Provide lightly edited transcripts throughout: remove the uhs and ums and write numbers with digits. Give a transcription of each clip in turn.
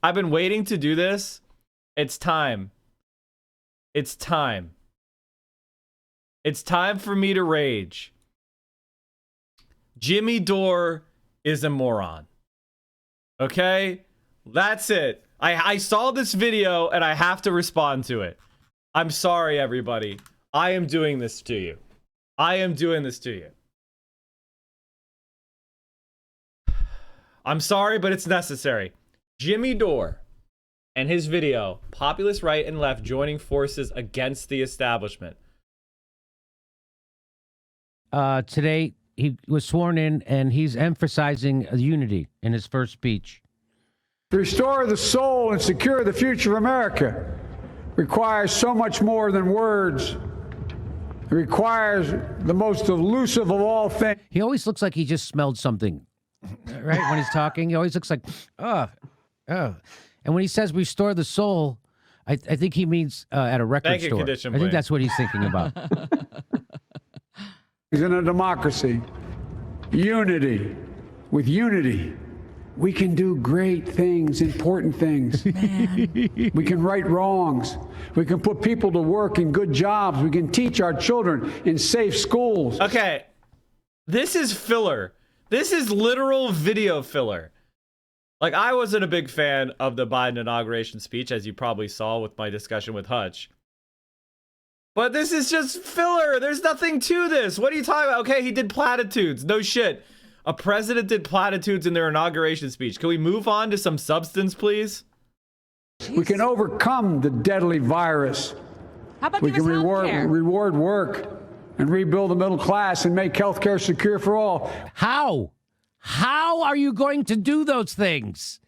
I've been waiting to do this. It's time. It's time. It's time for me to rage. Jimmy Dore is a moron. Okay? That's it. I saw this video and I have to respond to it. I'm sorry, everybody. I am doing this to you. I am doing this to you. I'm sorry, but it's necessary. Jimmy Dore and his video, populist right and left joining forces against the establishment. Today, he was sworn in, and he's emphasizing unity in his first speech. To restore the soul and secure the future of America requires so much more than words. It requires the most elusive of all things. He always looks like he just smelled something, right? When he's talking, he always looks like, oh. And when he says restore the soul, I think he means at a record store. I think that's what he's thinking about. In a democracy, unity. With unity, we can do great things, important things. We can right wrongs. We can put people to work in good jobs. We can teach our children in safe schools. Okay, this is filler. This is literal video filler. Like, I wasn't a big fan of the Biden inauguration speech, as you probably saw with my discussion with Hutch. But this is just filler. There's nothing to this. What are you talking about? Okay, he did platitudes. No shit. A president did platitudes in their inauguration speech. Can we move on to some substance, please? We can overcome the deadly virus. How about we can reward work and rebuild the middle class and make health care secure for all. How? How are you going to do those things?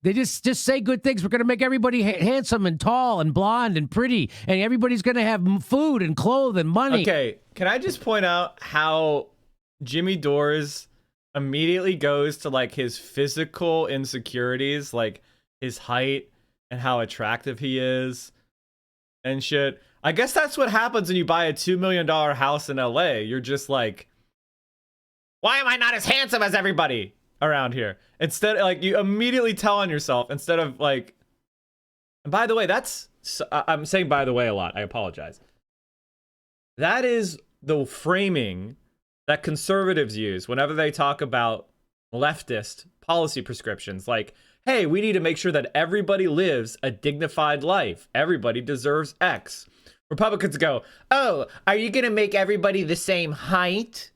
They just say good things. We're going to make everybody handsome and tall and blonde and pretty, and everybody's going to have food and clothes and money. Okay, can I just point out how Jimmy Dore's immediately goes to like his physical insecurities, like his height and how attractive he is and shit. I guess that's what happens when you buy a $2 million house in LA. You're just like, why am I not as handsome as everybody around here? Instead, like, you immediately tell on yourself instead of like, and by the way, I'm saying by the way a lot. I apologize. That is the framing that conservatives use whenever they talk about leftist policy prescriptions. Like, hey, we need to make sure that everybody lives a dignified life. Everybody deserves X. Republicans go, oh, are you going to make everybody the same height?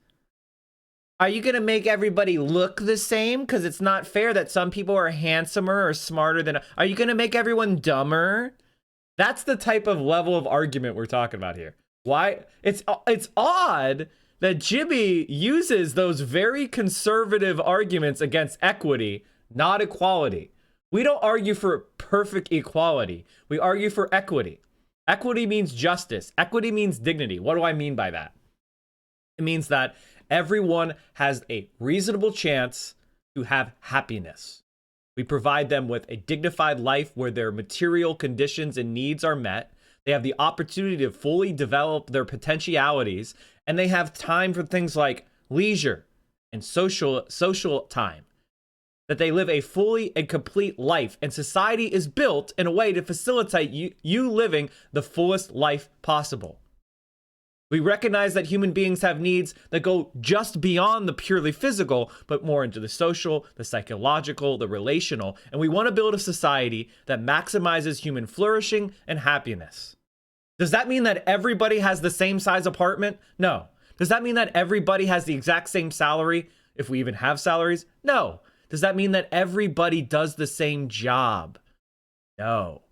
Are you going to make everybody look the same? Because it's not fair that some people are handsomer or smarter than... Are you going to make everyone dumber? That's the type of level of argument we're talking about here. Why? It's odd that Jimmy uses those very conservative arguments against equity, not equality. We don't argue for perfect equality. We argue for equity. Equity means justice. Equity means dignity. What do I mean by that? It means that everyone has a reasonable chance to have happiness. We provide them with a dignified life where their material conditions and needs are met. They have the opportunity to fully develop their potentialities, and they have time for things like leisure and social time. That they live a fully and complete life, and society is built in a way to facilitate you living the fullest life possible. We recognize that human beings have needs that go just beyond the purely physical, but more into the social, the psychological, the relational, and we want to build a society that maximizes human flourishing and happiness. Does that mean that everybody has the same size apartment? No. Does that mean that everybody has the exact same salary, if we even have salaries? No. Does that mean that everybody does the same job? No.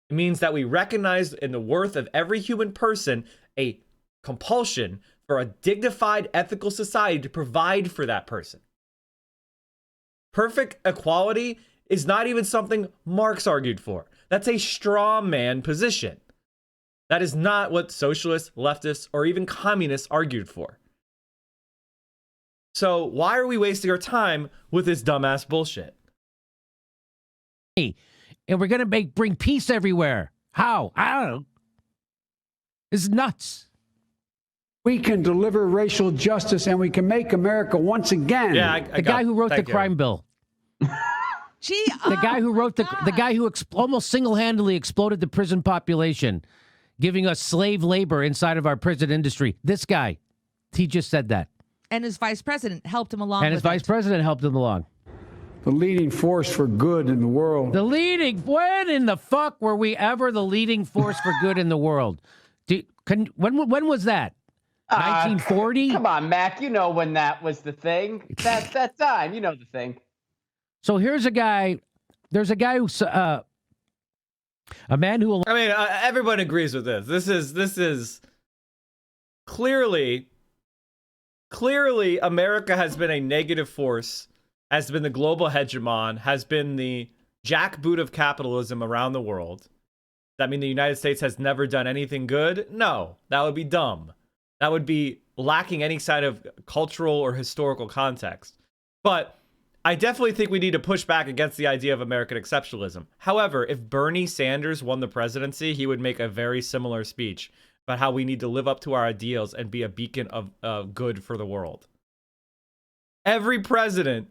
It means that we recognize in the worth of every human person a compulsion for a dignified, ethical society to provide for that person. Perfect equality is not even something Marx argued for. That's a straw man position. That is not what socialists, leftists, or even communists argued for. So why are we wasting our time with this dumbass bullshit? And we're going to bring peace everywhere. How? I don't know. It's nuts. We can deliver racial justice and we can make America once again. The guy who wrote the crime bill. Gee, The guy who wrote the guy who almost single-handedly exploded the prison population, giving us slave labor inside of our prison industry. This guy, he just said that. And his vice president helped him along. And his vice president helped him along. The leading force for good in the world. When in the fuck were we ever the leading force for good in the world? When was that? 1940? Come on, Mac. You know when that was the thing. That time. You know the thing. So here's a guy. There's a guy who's a man who. I mean, everyone agrees with this. This is clearly America has been a negative force, has been the global hegemon, has been the jackboot of capitalism around the world. Does that mean the United States has never done anything good? No, that would be dumb. That would be lacking any side of cultural or historical context. But I definitely think we need to push back against the idea of American exceptionalism. However, if Bernie Sanders won the presidency, he would make a very similar speech about how we need to live up to our ideals and be a beacon of good for the world. Every president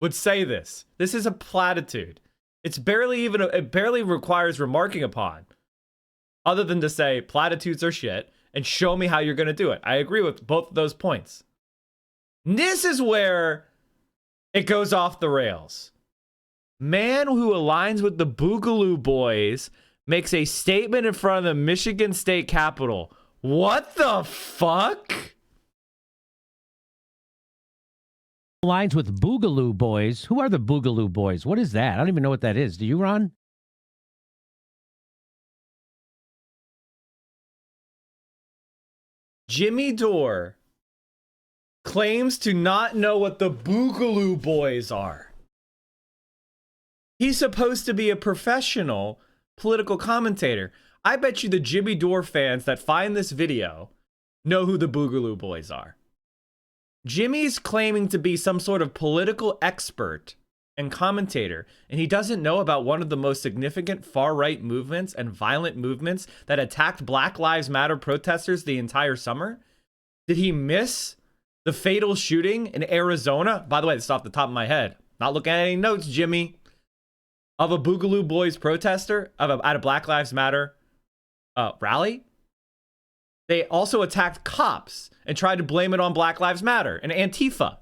would say this. This is a platitude. It barely requires remarking upon, other than to say platitudes are shit and show me how you're going to do it. I agree with both of those points. This is where it goes off the rails. Man who aligns with the Boogaloo Boys makes a statement in front of the Michigan State Capitol. What the fuck? Lines with Boogaloo Boys. Who are the Boogaloo Boys? What is that? I don't even know what that is. Do you, Ron? Jimmy Dore claims to not know what the Boogaloo Boys are. He's supposed to be a professional political commentator. I bet you the Jimmy Dore fans that find this video know who the Boogaloo Boys are. Jimmy's claiming to be some sort of political expert and commentator, and he doesn't know about one of the most significant far-right movements and violent movements that attacked Black Lives Matter protesters the entire summer? Did he miss the fatal shooting in Arizona? By the way, this is off the top of my head. Not looking at any notes, Jimmy. Of a Boogaloo Boys protester at a Black Lives Matter rally. They also attacked cops and tried to blame it on Black Lives Matter and Antifa.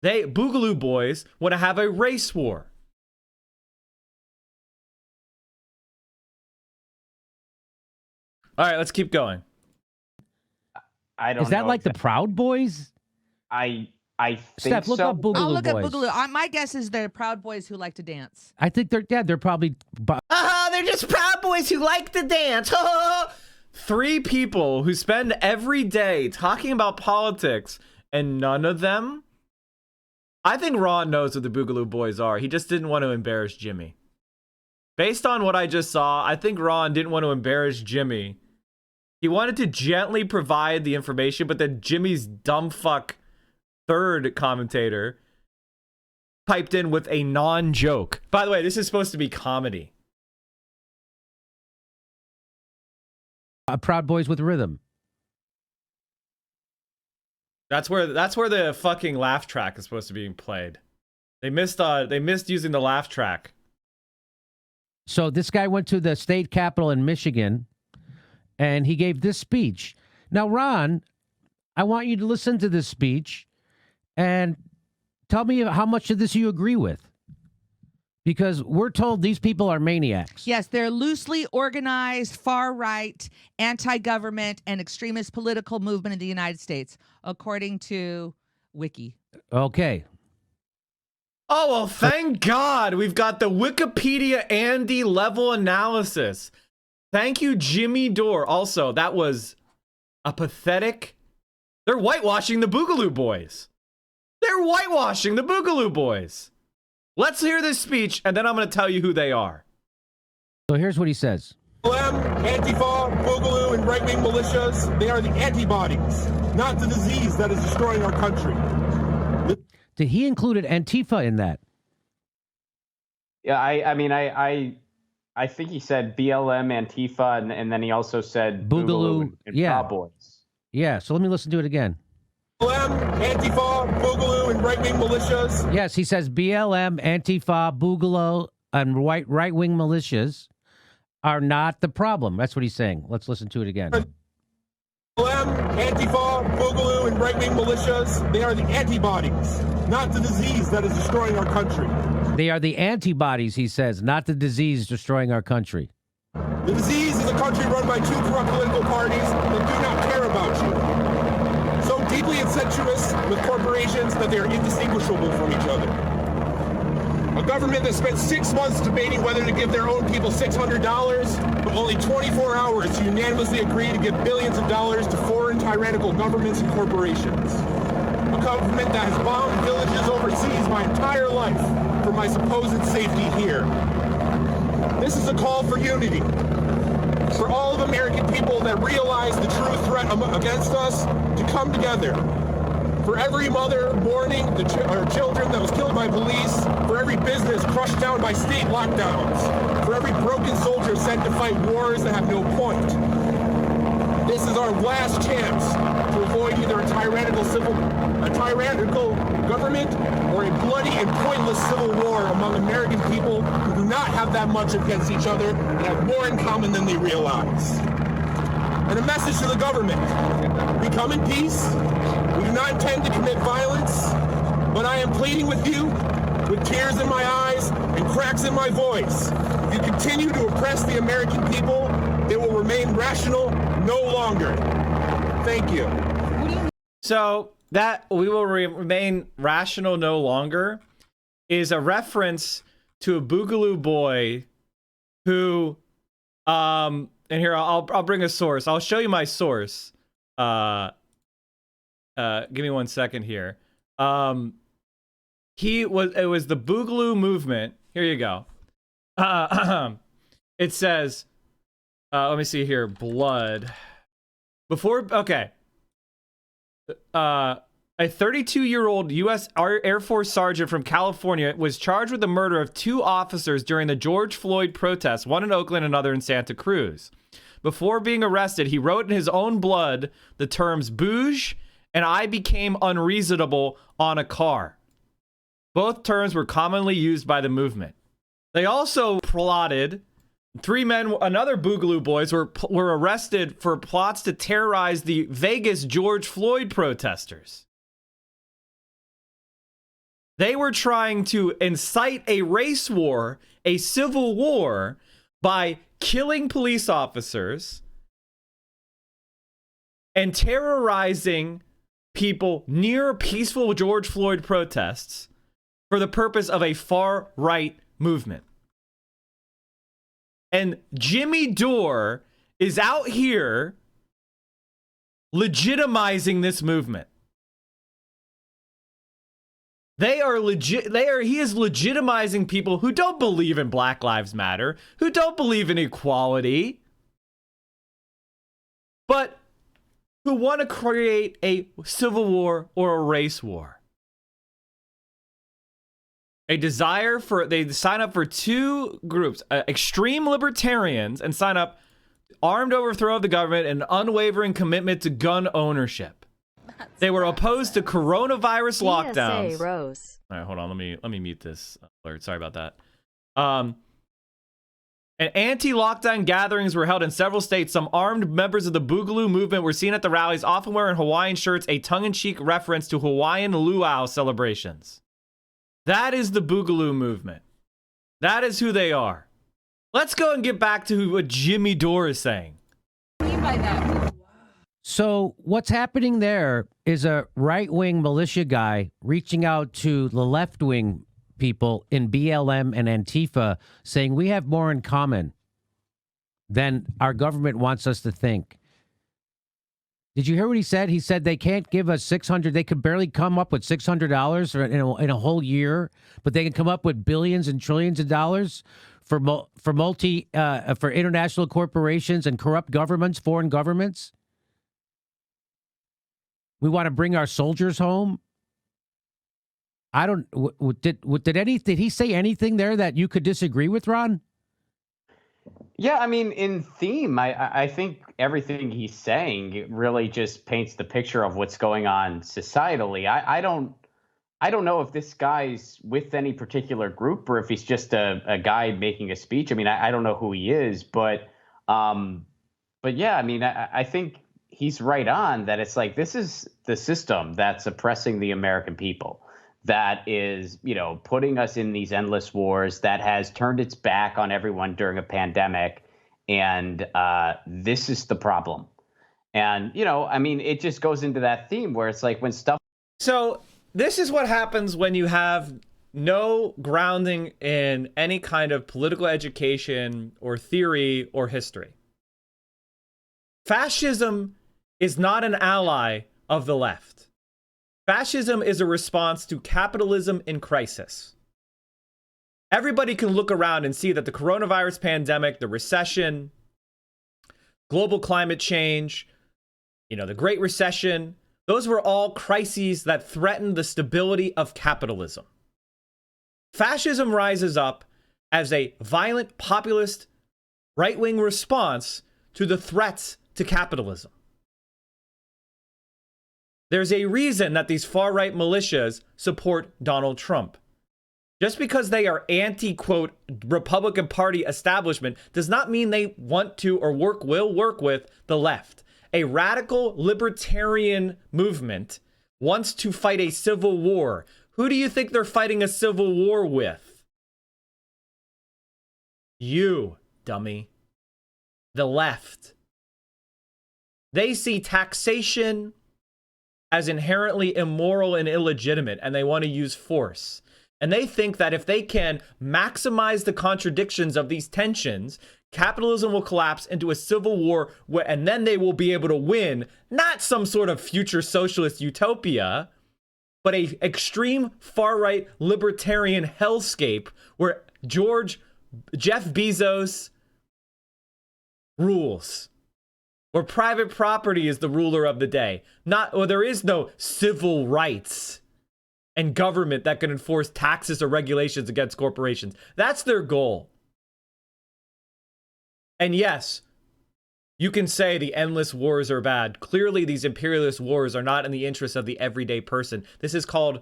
Boogaloo Boys want to have a race war. All right, let's keep going. I don't know. Is that like the Proud Boys? I think Steph, look so. up Boogaloo I'll look Boys. at Boogaloo. My guess is they're Proud Boys who like to dance. I think they're probably. They're just Proud Boys who like to dance. 3 people who spend every day talking about politics, and none of them. I think Ron knows what the Boogaloo Boys are. He just didn't want to embarrass Jimmy. Based on what I just saw, I think Ron didn't want to embarrass Jimmy. He wanted to gently provide the information, but then Jimmy's dumb fuck third commentator piped in with a non-joke. By the way, this is supposed to be comedy. Proud Boys with rhythm. That's where the fucking laugh track is supposed to be played. They missed using the laugh track. So this guy went to the state capitol in Michigan, and he gave this speech. Now, Ron, I want you to listen to this speech and tell me how much of this you agree with. Because we're told these people are maniacs. Yes, they're loosely organized, far-right, anti-government, and extremist political movement in the United States, according to Wiki. Okay. Oh, well, thank God we've got the Wikipedia Andy level analysis. Thank you, Jimmy Dore. Also, that was a pathetic... They're whitewashing the Boogaloo Boys. They're whitewashing the Boogaloo Boys. Let's hear this speech, and then I'm going to tell you who they are. So here's what he says. Antifa, Boogaloo, and right-wing militias, they are the antibodies, not the disease that is destroying our country. He included Antifa in that. Yeah, I think he said BLM, Antifa, and then he also said Boogaloo, and yeah. Proud Boys. Yeah, so let me listen to it again. Antifa, Boogaloo, and right-wing militias. Yes, he says BLM, Antifa, Boogaloo, and right-wing militias are not the problem. That's what he's saying. Let's listen to it again. Antifa, Boogaloo, and right-wing militias, they are the antibodies, not the disease that is destroying our country. They are the antibodies, he says, not the disease destroying our country. The disease is a country run by two corrupt political parties that do not care about you. So deeply incestuous with corporations that they are indistinguishable from each other. A government that spent 6 months debating whether to give their own people $600, but only 24 hours to unanimously agree to give billions of dollars to foreign tyrannical governments and corporations. A government that has bombed villages overseas my entire life for my supposed safety here. This is a call for unity. For all of American people that realize the true threat against us to come together. For every mother mourning her children that was killed by police. For every business crushed down by state lockdowns. For every broken soldier sent to fight wars that have no point. This is our last chance to avoid either a tyrannical government or a bloody and pointless civil war among American people who do not have that much against each other and have more in common than they realize. And a message to the government. We come in peace. We do not intend to commit violence, but I am pleading with you with tears in my eyes and cracks in my voice. If you continue to oppress the American people, they will remain rational no longer. Thank you. So that we will remain rational no longer is a reference to a Boogaloo boy who, and here I'll bring a source. I'll show you my source. Give me 1 second here. It was the Boogaloo movement. Here you go. It says, let me see here. Blood. Okay. A 32-year-old U.S. Air Force sergeant from California was charged with the murder of 2 officers during the George Floyd protests, one in Oakland, another in Santa Cruz. Before being arrested, he wrote in his own blood the terms "bouge" and "I became unreasonable" on a car. Both terms were commonly used by the movement. They also plotted. 3 men, another Boogaloo Boys, were arrested for plots to terrorize the Vegas George Floyd protesters. They were trying to incite a race war, a civil war, by killing police officers and terrorizing people near peaceful George Floyd protests for the purpose of a far-right movement. And Jimmy Dore is out here legitimizing this movement. He is legitimizing people who don't believe in Black Lives Matter, who don't believe in equality, but who want to create a civil war or a race war. They sign up for 2 groups, extreme libertarians, and sign up armed overthrow of the government and unwavering commitment to gun ownership. They were opposed to coronavirus lockdowns. Rose. All right, hold on. Let me mute this alert. Sorry about that. And anti-lockdown gatherings were held in several states. Some armed members of the Boogaloo movement were seen at the rallies, often wearing Hawaiian shirts, a tongue-in-cheek reference to Hawaiian luau celebrations. That is the Boogaloo movement. That is who they are. Let's go and get back to what Jimmy Dore is saying. So what's happening there is a right-wing militia guy reaching out to the left-wing people in BLM and Antifa saying we have more in common than our government wants us to think. Did you hear what he said? He said they can't give us $600. They could barely come up with $600 in a whole year, but they can come up with billions and trillions of dollars for international corporations and corrupt governments, foreign governments. We want to bring our soldiers home. I don't. Did he say anything there that you could disagree with, Ron? Yeah, I mean, in theme, I think everything he's saying really just paints the picture of what's going on societally. I don't know if this guy's with any particular group or if he's just a guy making a speech. I mean, I don't know who he is, um, but yeah, I mean, I think he's right on that. It's like this is the system that's oppressing the American people, that is, putting us in these endless wars, that has turned its back on everyone during a pandemic, and this is the problem. And I mean, it just goes into that theme where it's like when stuff. So this is what happens when you have no grounding in any kind of political education or theory or history. Fascism is not an ally of the left. Fascism is a response to capitalism in crisis. Everybody can look around and see that the coronavirus pandemic, the recession, global climate change, the Great Recession, those were all crises that threatened the stability of capitalism. Fascism rises up as a violent, populist, right-wing response to the threats to capitalism. There's a reason that these far-right militias support Donald Trump. Just because they are anti-quote Republican Party establishment does not mean they want to or will work with the left. A radical libertarian movement wants to fight a civil war. Who do you think they're fighting a civil war with? You, dummy. The left. They see taxation as inherently immoral and illegitimate, and they want to use force. And they think that if they can maximize the contradictions of these tensions, capitalism will collapse into a civil war, and then they will be able to win, not some sort of future socialist utopia, but a extreme far-right libertarian hellscape where Jeff Bezos rules. Where private property is the ruler of the day. There is no civil rights and government that can enforce taxes or regulations against corporations. That's their goal. And yes, you can say the endless wars are bad. Clearly, these imperialist wars are not in the interest of the everyday person. This is called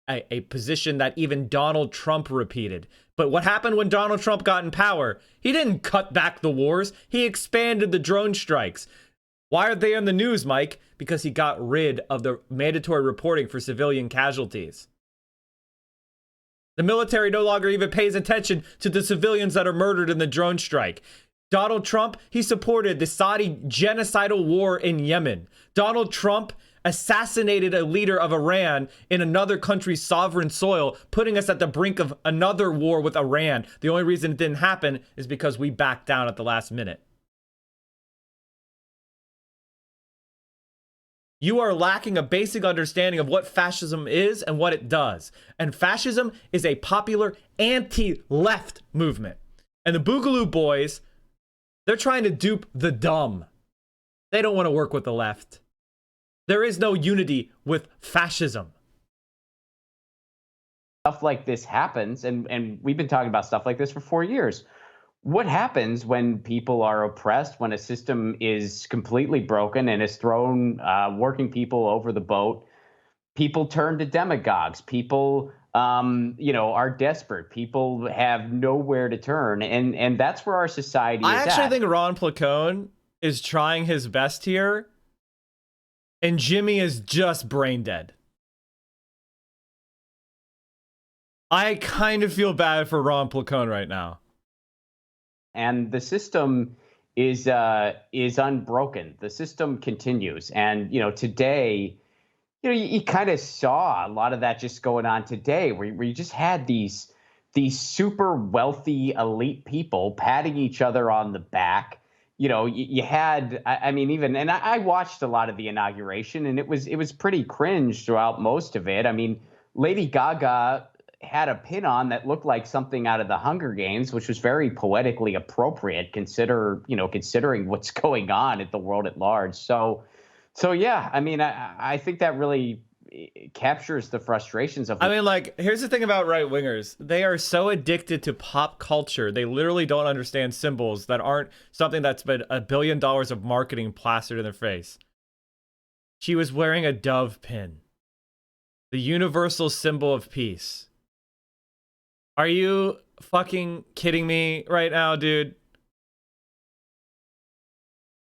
a position that even Donald Trump repeated. But what happened when Donald Trump got in power? He didn't cut back the wars. He expanded the drone strikes. Why are they in the news, Mike? Because he got rid of the mandatory reporting for civilian casualties. The military no longer even pays attention to the civilians that are murdered in the drone strike. Donald Trump, he supported the Saudi genocidal war in Yemen. Donald Trump assassinated a leader of Iran in another country's sovereign soil, putting us at the brink of another war with Iran. The only reason it didn't happen is because we backed down at the last minute. You are lacking a basic understanding of what fascism is and what it does. And fascism is a popular anti-left movement. And the Boogaloo Boys, they're trying to dupe the dumb. They don't want to work with the left. There is no unity with fascism. Stuff like this happens, and we've been talking about stuff like this for 4 years. What happens when people are oppressed, when a system is completely broken and has thrown working people over the boat? People turn to demagogues. People, are desperate. People have nowhere to turn, and that's where our society is I actually at. think Ron Placone is trying his best here, and Jimmy is just brain dead. I kind of feel bad for Ron Placone right now. And the system is unbroken. The system continues. And, today, you kind of saw a lot of that just going on today, where you just had these super wealthy elite people patting each other on the back. You had, I watched a lot of the inauguration, and it was pretty cringe throughout most of it. I mean, Lady Gaga had a pin on that looked like something out of the Hunger Games, which was very poetically appropriate considering what's going on at the world at large. So yeah, I mean, I think that really captures the frustrations of. I mean, like, here's the thing about right wingers. They are so addicted to pop culture. They literally don't understand symbols that aren't something that's been $1 billion of marketing plastered in their face. She was wearing a dove pin, the universal symbol of peace. Are you fucking kidding me right now, dude?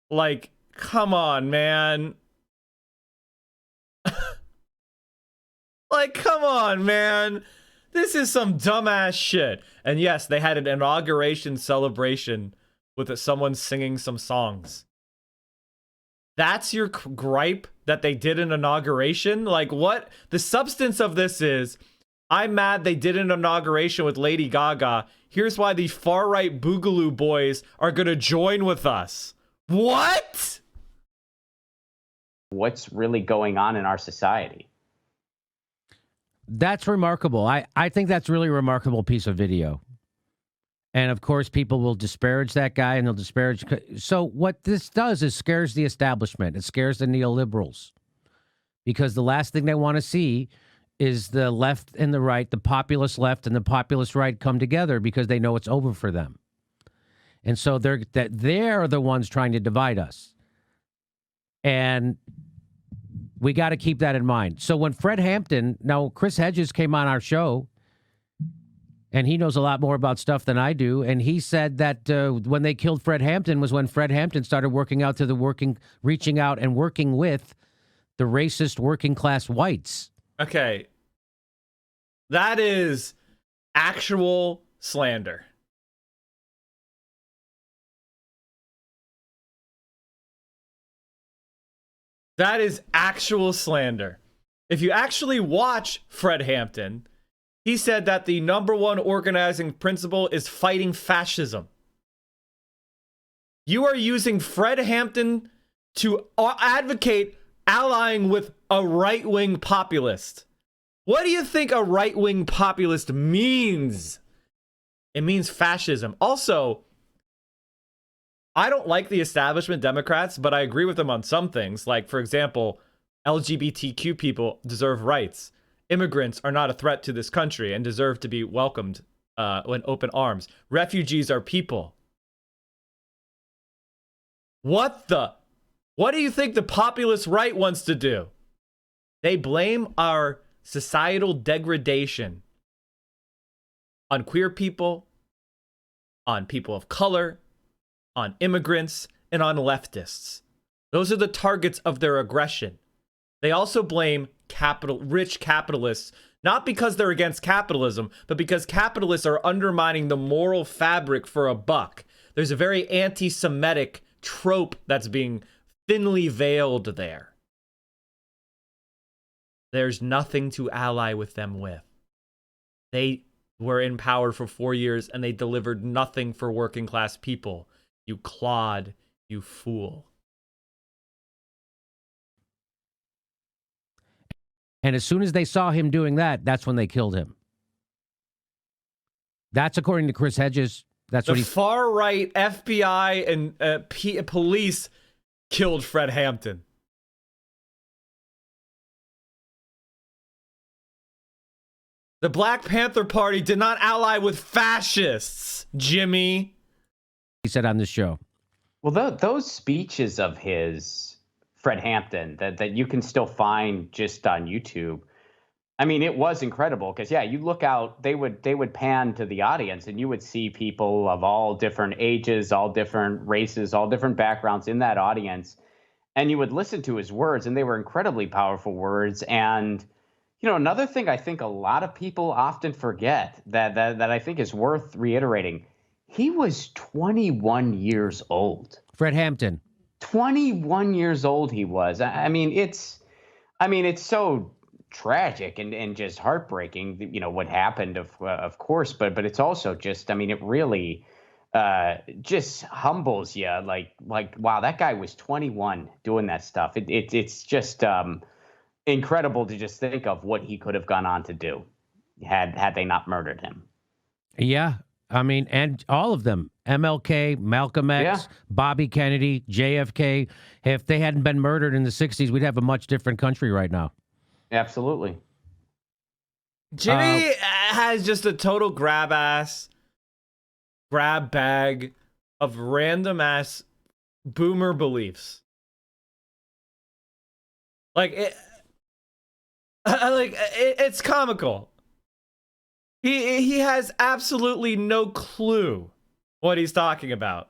Like, come on, man. Like, come on, man. This is some dumbass shit. And yes, they had an inauguration celebration with someone singing some songs. That's your gripe that they did an inauguration? Like, what? The substance of this is, I'm mad they did an inauguration with Lady Gaga. Here's why the far-right Boogaloo Boys are going to join with us. What? What's really going on in our society? That's remarkable. I think that's really a remarkable piece of video. And of course, people will disparage that guy and they'll disparage. So what this does is scares the establishment. It scares the neoliberals because the last thing they want to see is the left and the right, the populist left and the populist right come together because they know it's over for them. And so they're the ones trying to divide us. And we got to keep that in mind. So when Fred Hampton, now Chris Hedges came on our show, and he knows a lot more about stuff than I do, and he said that when they killed Fred Hampton was when Fred Hampton started reaching out and working with the racist working class whites. Okay. That is actual slander. That is actual slander. If you actually watch Fred Hampton, he said that the #1 organizing principle is fighting fascism. You are using Fred Hampton to advocate allying with a right-wing populist. What do you think a right-wing populist means? It means fascism. Also, I don't like the establishment Democrats, but I agree with them on some things. Like, for example, LGBTQ people deserve rights. Immigrants are not a threat to this country and deserve to be welcomed in open arms. Refugees are people. What do you think the populist right wants to do? They blame our societal degradation on queer people, on people of color, on immigrants, and on leftists. Those are the targets of their aggression. They also blame rich capitalists, not because they're against capitalism, but because capitalists are undermining the moral fabric for a buck. There's a very anti-Semitic trope that's being thinly veiled there. There's nothing to ally with them with. They were in power for 4 years and they delivered nothing for working class people. You clod, you fool. And as soon as they saw him doing that, that's when they killed him. That's according to Chris Hedges. That's what the far-right FBI and police killed Fred Hampton. The Black Panther Party did not ally with fascists, Jimmy. He said on this show. Well, those speeches of his, Fred Hampton, that you can still find just on YouTube. I mean, it was incredible because, yeah, you look out, they would pan to the audience and you would see people of all different ages, all different races, all different backgrounds in that audience. And you would listen to his words and they were incredibly powerful words. And, you know, another thing I think a lot of people often forget that I think is worth reiterating. He was 21 years old. Fred Hampton. 21 years old he was. I mean, it's so tragic and just heartbreaking, you know, what happened, of course, but it's also just, I mean, it really just humbles you. Like, wow, that guy was 21 doing that stuff. It's just incredible to just think of what he could have gone on to do had they not murdered him. Yeah. I mean, and all of them, MLK, Malcolm X, Bobby Kennedy, JFK. If they hadn't been murdered in the 60s, we'd have a much different country right now. Absolutely. Jimmy has just a total grab bag of random ass boomer beliefs. Like it's comical. He has absolutely no clue what he's talking about.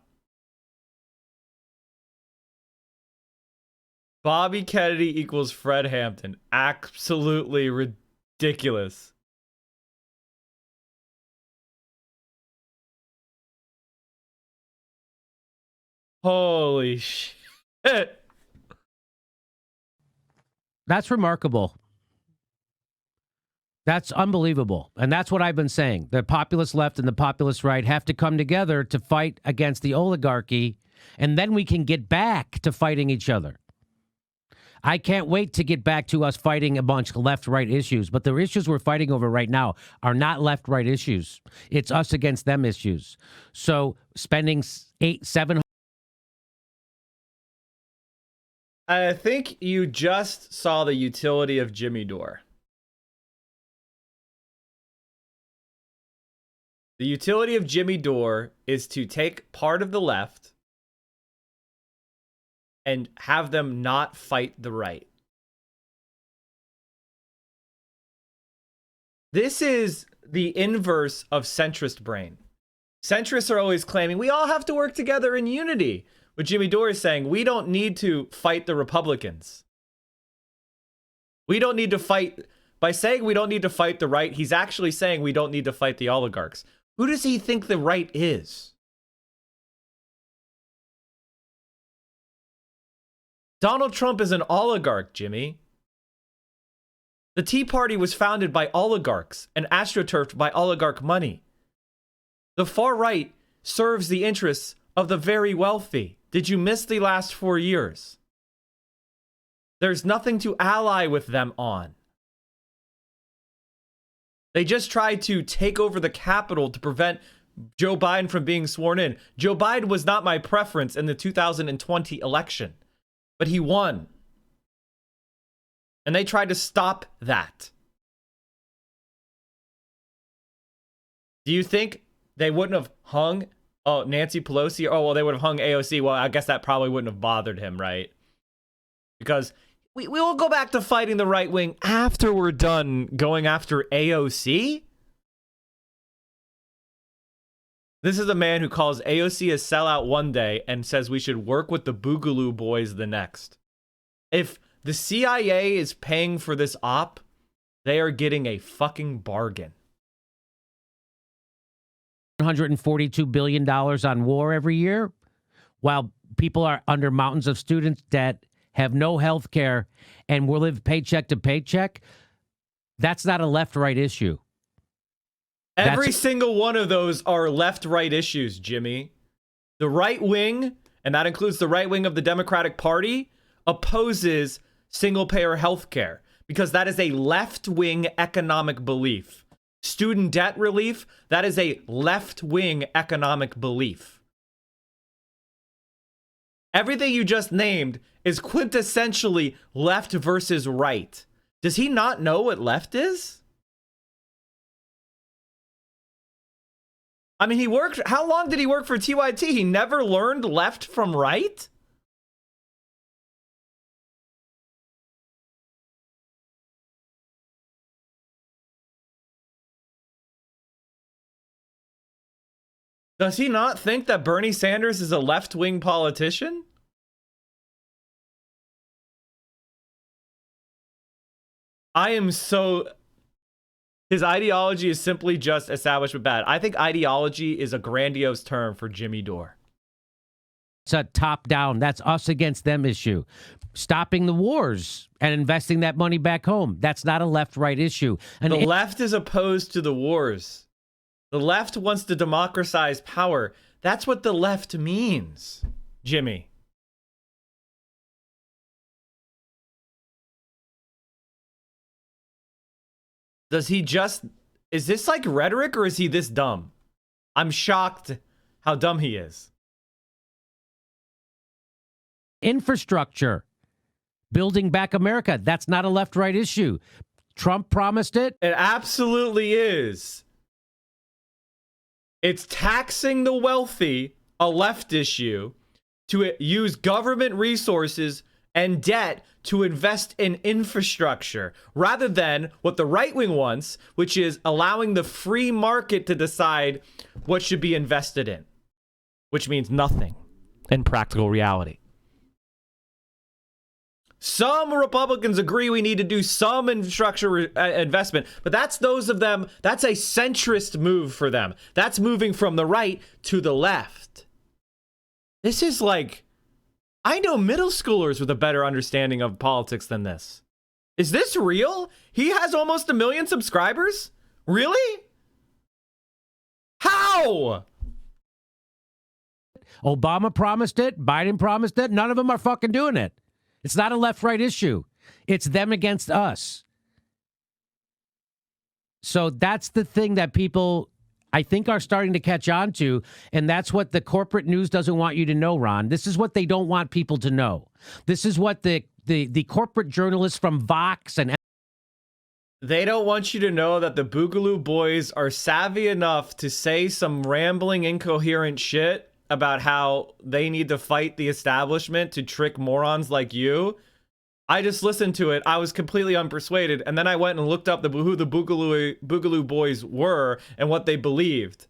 Bobby Kennedy equals Fred Hampton. Absolutely ridiculous. Holy shit. That's remarkable. That's unbelievable. And that's what I've been saying. The populist left and the populist right have to come together to fight against the oligarchy, and then we can get back to fighting each other. I can't wait to get back to us fighting a bunch of left-right issues, but the issues we're fighting over right now are not left-right issues. It's us against them issues. So spending $700. I think you just saw the utility of Jimmy Dore. The utility of Jimmy Dore is to take part of the left and have them not fight the right. This is the inverse of centrist brain. Centrists are always claiming we all have to work together in unity. But Jimmy Dore is saying we don't need to fight the Republicans. We don't need to fight. By saying we don't need to fight the right, he's actually saying we don't need to fight the oligarchs. Who does he think the right is? Donald Trump is an oligarch, Jimmy. The Tea Party was founded by oligarchs and astroturfed by oligarch money. The far right serves the interests of the very wealthy. Did you miss the last 4 years? There's nothing to ally with them on. They just tried to take over the Capitol to prevent Joe Biden from being sworn in. Joe Biden was not my preference in the 2020 election, but he won. And they tried to stop that. Do you think they wouldn't have hung Nancy Pelosi? Oh, well, they would have hung AOC. Well, I guess that probably wouldn't have bothered him, right? Because we will go back to fighting the right wing after we're done going after AOC? This is a man who calls AOC a sellout one day and says we should work with the Boogaloo Boys the next. If the CIA is paying for this op, they are getting a fucking bargain. $142 billion on war every year, while people are under mountains of student debt, have no health care, and will live paycheck to paycheck. That's not a left-right issue. Every single one of those are left-right issues, Jimmy. The right wing, and that includes the right wing of the Democratic Party, opposes single-payer health care because that is a left-wing economic belief. Student debt relief, that is a left-wing economic belief. Everything you just named is quintessentially left versus right. Does he not know what left is? I mean, he worked. How long did he work for TYT? He never learned left from right? Does he not think that Bernie Sanders is a left-wing politician? I am so... His ideology is simply just establishment bad. I think ideology is a grandiose term for Jimmy Dore. It's a top-down, that's us against them issue. Stopping the wars and investing that money back home, that's not a left-right issue. And the left is opposed to the wars. The left wants to democratize power. That's what the left means, Jimmy. Does he just... Is this like rhetoric or is he this dumb? I'm shocked how dumb he is. Infrastructure. Building back America. That's not a left-right issue. Trump promised it. It absolutely is. It's taxing the wealthy, a left issue, to use government resources and debt to invest in infrastructure, rather than what the right wing wants, which is allowing the free market to decide what should be invested in, which means nothing in practical reality. Some Republicans agree we need to do some infrastructure investment, but that's a centrist move for them. That's moving from the right to the left. This is like, I know middle schoolers with a better understanding of politics than this. Is this real? He has almost 1 million subscribers? Really? How? Obama promised it. Biden promised it. None of them are fucking doing it. It's not a left-right issue. It's them against us. So that's the thing that people, I think, are starting to catch on to, and that's what the corporate news doesn't want you to know, Ron. This is what they don't want people to know. This is what the corporate journalists from Vox and... They don't want you to know that the Boogaloo Boys are savvy enough to say some rambling, incoherent shit about how they need to fight the establishment to trick morons like you. I just listened to it. I was completely unpersuaded. And then I went and looked up who the Boogaloo Boys were and what they believed.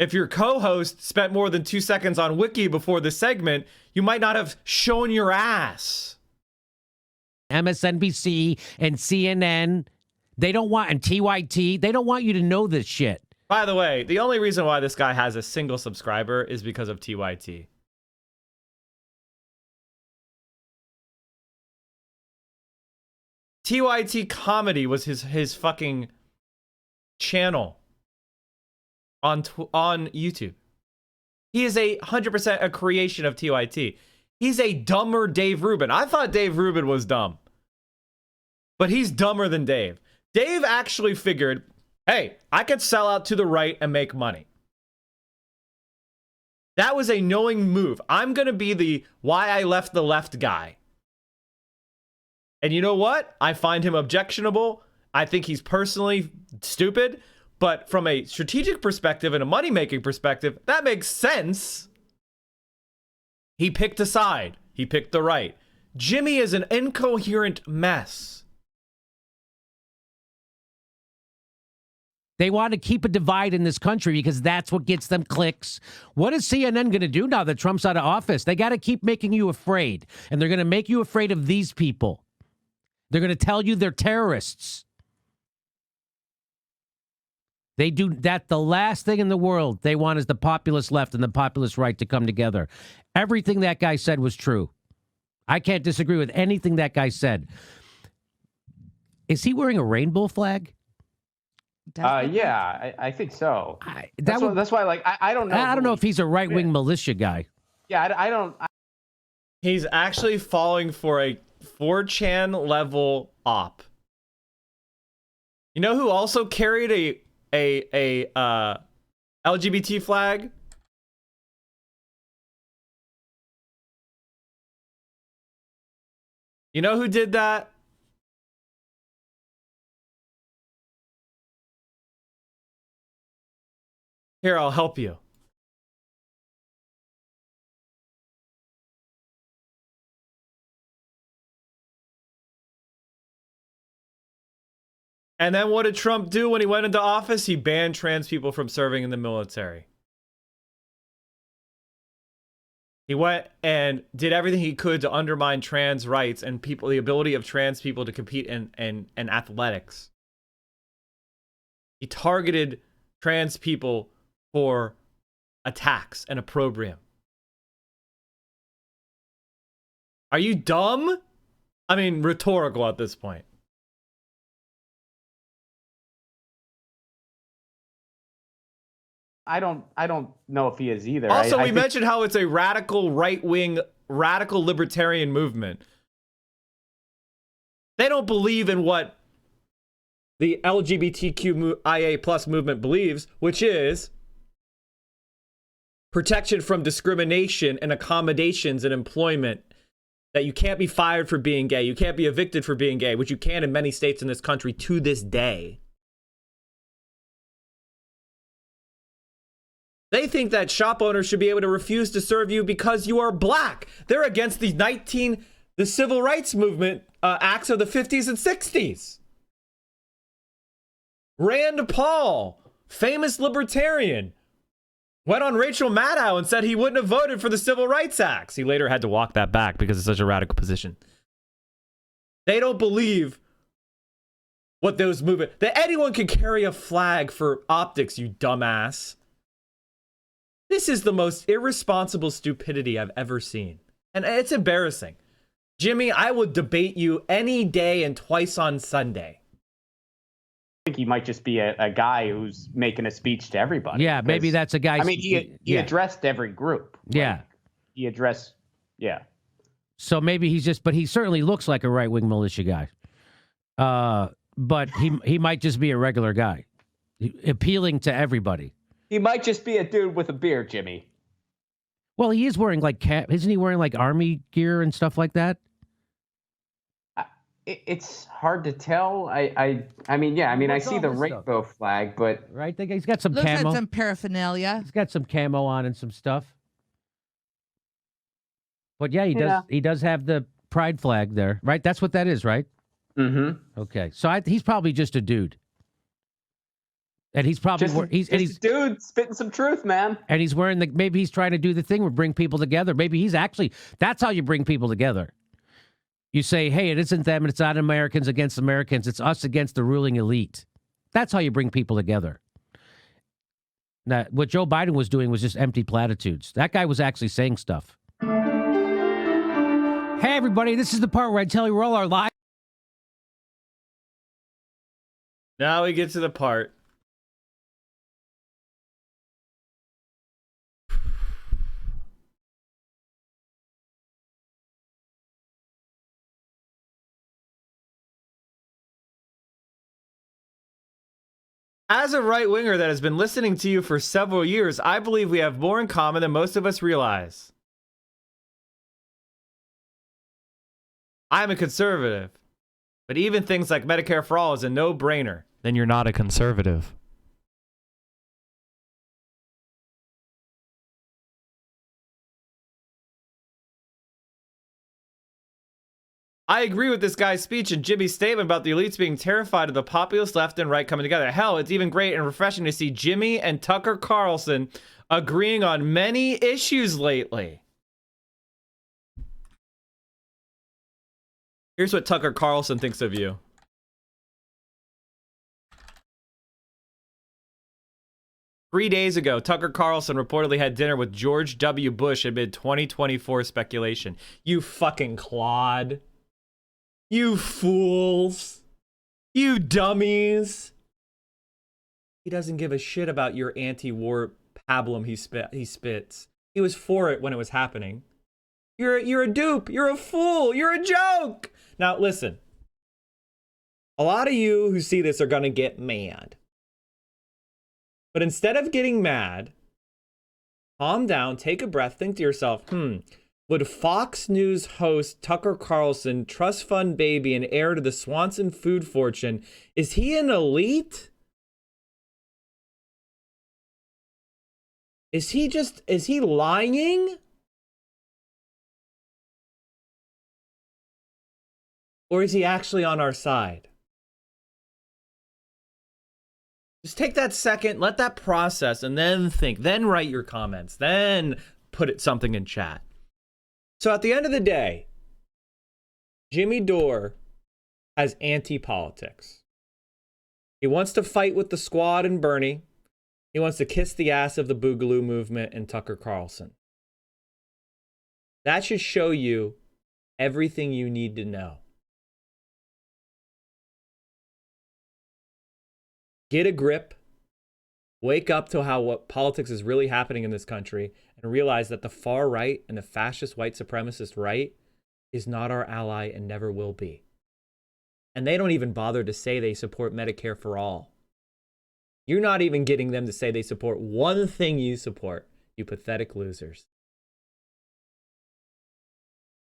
If your co-host spent more than 2 seconds on Wiki before the segment, you might not have shown your ass. MSNBC and CNN, they don't want, and TYT, they don't want you to know this shit. By the way, the only reason why this guy has a single subscriber is because of TYT. TYT Comedy was his fucking channel on YouTube. He is 100% a creation of TYT. He's a dumber Dave Rubin. I thought Dave Rubin was dumb, but he's dumber than Dave. Dave actually figured, hey, I could sell out to the right and make money. That was a knowing move. I'm going to be the why I left the left guy. And you know what? I find him objectionable. I think he's personally stupid. But from a strategic perspective and a money-making perspective, that makes sense. He picked a side. He picked the right. Jimmy is an incoherent mess. They want to keep a divide in this country because that's what gets them clicks. What is CNN going to do now that Trump's out of office? They got to keep making you afraid. And they're going to make you afraid of these people. They're going to tell you they're terrorists. They do that. The last thing in the world they want is the populist left and the populist right to come together. Everything that guy said was true. I can't disagree with anything that guy said. Is he wearing a rainbow flag? Yeah, I think so. That's why, like, I don't know. I don't know if he's a right-wing militia guy. Yeah, I don't. He's actually falling for a 4chan level op. You know who also carried a LGBT flag? You know who did that? Here, I'll help you. And then what did Trump do when he went into office? He banned trans people from serving in the military. He went and did everything he could to undermine trans rights and the ability of trans people to compete in athletics. He targeted trans people for attacks and opprobrium. Are you dumb? I mean, rhetorical at this point. I don't know if he is either. Also, we mentioned how it's a radical right-wing, radical libertarian movement. They don't believe in what the LGBTQIA+ movement believes, which is protection from discrimination and accommodations in employment, that you can't be fired for being gay, you can't be evicted for being gay, which you can in many states in this country to this day. They think that shop owners should be able to refuse to serve you because you are black. They're against the civil rights movement acts of the 50s and 60s. Rand Paul, famous libertarian, went on Rachel Maddow and said he wouldn't have voted for the Civil Rights Acts. He later had to walk that back because it's such a radical position. They don't believe what those movements, that anyone can carry a flag for optics, you dumbass. This is the most irresponsible stupidity I've ever seen. And it's embarrassing. Jimmy, I would debate you any day and twice on Sunday. I think he might just be a guy who's making a speech to everybody. Yeah, maybe that's a guy. I mean, he addressed every group. Yeah. He addressed, yeah. So maybe he's just, but he certainly looks like a right-wing militia guy. But he might just be a regular guy, appealing to everybody. He might just be a dude with a beard, Jimmy. Well, he is wearing isn't he wearing like army gear and stuff like that? It's hard to tell. I mean, yeah. I mean, I see the rainbow flag, but right, he's got some Looks camo. like some paraphernalia. He's got some camo on and some stuff. But yeah, he does have the pride flag there, right? That's what that is, right? Mm-hmm. Okay, so he's probably just a dude. And he's probably he's a dude spitting some truth, man. And he's wearing maybe he's trying to do the thing where bring people together. Maybe he's actually, that's how you bring people together. You say, hey, it isn't them, and it's not Americans against Americans. It's us against the ruling elite. That's how you bring people together. Now, what Joe Biden was doing was just empty platitudes. That guy was actually saying stuff. Hey, everybody, this is the part where I tell you all our lives. Now we get to the part. As a right-winger that has been listening to you for several years, I believe we have more in common than most of us realize. I'm a conservative, but even things like Medicare for All is a no-brainer. Then you're not a conservative. I agree with this guy's speech and Jimmy's statement about the elites being terrified of the populist left and right coming together. Hell, it's even great and refreshing to see Jimmy and Tucker Carlson agreeing on many issues lately. Here's what Tucker Carlson thinks of you. Three days ago, Tucker Carlson reportedly had dinner with George W. Bush amid 2024 speculation. You fucking clod. You fools. You dummies. He doesn't give a shit about your anti-war pablum he spits. He was for it when it was happening. You're a dupe. You're a fool. You're a joke. Now, listen. A lot of you who see this are going to get mad. But instead of getting mad, calm down, take a breath, think to yourself, would Fox News host Tucker Carlson, trust fund baby and heir to the Swanson food fortune, is he an elite? Is he lying? Or is he actually on our side? Just take that second, let that process, and then think, then write your comments, then put something in chat. So at the end of the day, Jimmy Dore has anti-politics. He wants to fight with the squad and Bernie. He wants to kiss the ass of the Boogaloo movement and Tucker Carlson. That should show you everything you need to know. Get a grip. Wake up to what politics is really happening in this country and realize that the far right and the fascist white supremacist right is not our ally and never will be. And they don't even bother to say they support Medicare for all. You're not even getting them to say they support one thing you support. You pathetic losers.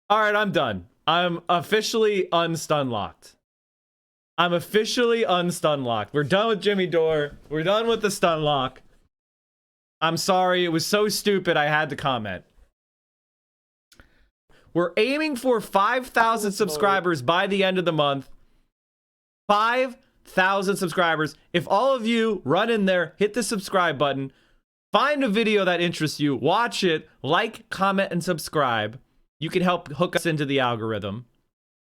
All right, I'm done. I'm officially unstunlocked. I'm officially unstunlocked. We're done with Jimmy Dore. We're done with the stun lock. I'm sorry. It was so stupid I had to comment. We're aiming for 5,000 subscribers by the end of the month. 5,000 subscribers. If all of you run in there, hit the subscribe button, find a video that interests you, watch it, like, comment, and subscribe. You can help hook us into the algorithm.